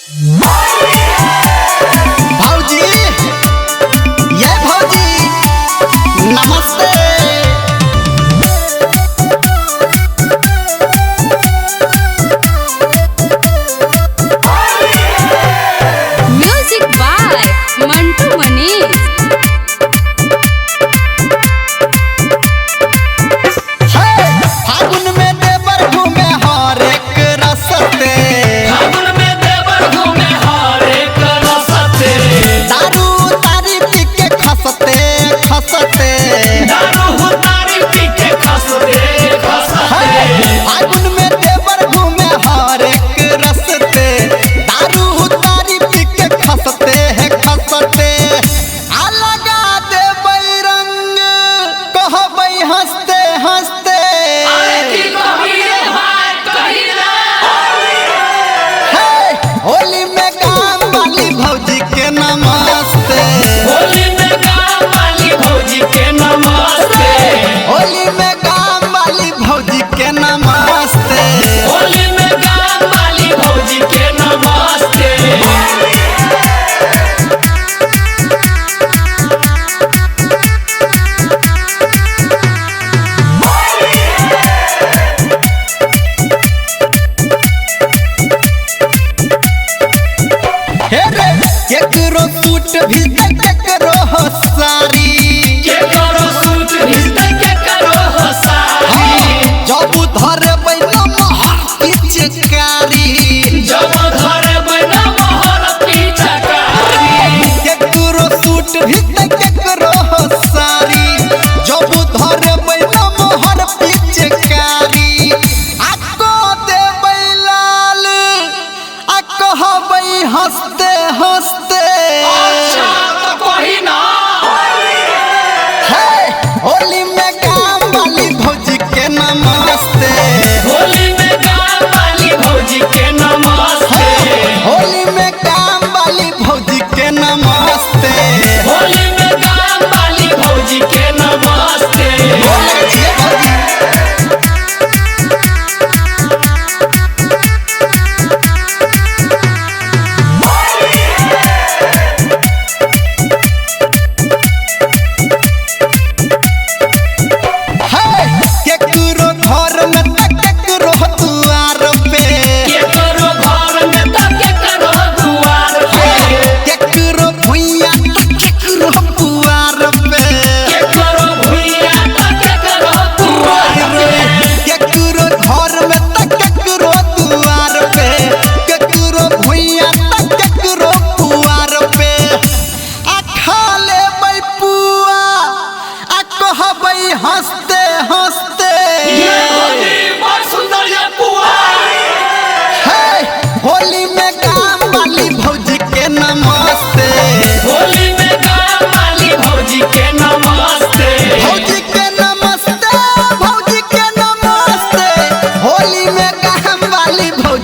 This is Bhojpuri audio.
भौजी ये भौजी नमस्ते। Music by Mantu Manish. फागुन में देवर घूमे हर एक रस्ते, फागुन में देवर घूमे हर एक रस्ते, दारू तारी पी के खसते खसते, दारू तारी पी के खसते खसते। फागुन में देवर घूमे हर एक रस्ते, दारू तारी पी के खसते है खसते। आ लगा देबै रंग कहबै हंसते हंसते, अरे की कहिए भाई कहिए, होली में गाँव वाली भौजी के नमस्ते, होली में गाँव वाली भौजी के नमस्ते, होली में गाँव वाली भौजी के नमस्ते। होली में गाँव वाली भौजी के नमस्ते। हे रे केकरो सूट भी केकरो साड़ी, के करो सूट हिलते के करो हसारी, जब धरे बैला महर पिचकारी, जब धरे बैना मोहर पिचकारी, केकरो सूट भी केकरो साड़ी, जब धरे बैला महर पिचकारी। आको देबै लाल आ कहबै हंसते हंसते, अच्छा तो कोई ना, होली में गाँव वाली भौजी के नमस्ते, होली में गाँव वाली भौजी के नमस्ते, होली में गाँव वाली भौजी के नमस्ते। होली में गाँव वाली भौजी के नमस्ते। बोलै छियै भौजी। केकरो घर में त केकरो दुआर पे, के करो घर में तो के करो दुआर पे, केकरो भुइया त केकरो पुआर पे, के करो भुइया तो के करो दुआर पे, केकरो घर में त केकरो दुआर पे, केकरो भुइया त केकरो पुआर पे। आ खा लेबै पुआ आ कहबै हंसते हंसते, ये होली बड़ सुंदर ये पुआ, होली में गाँव वाली भौजी के नमस्ते, होली में गाँव वाली भौजी के नमस्ते, भौजी के नमस्ते, भौजी के नमस्ते, होली में गाँव वाली भौजी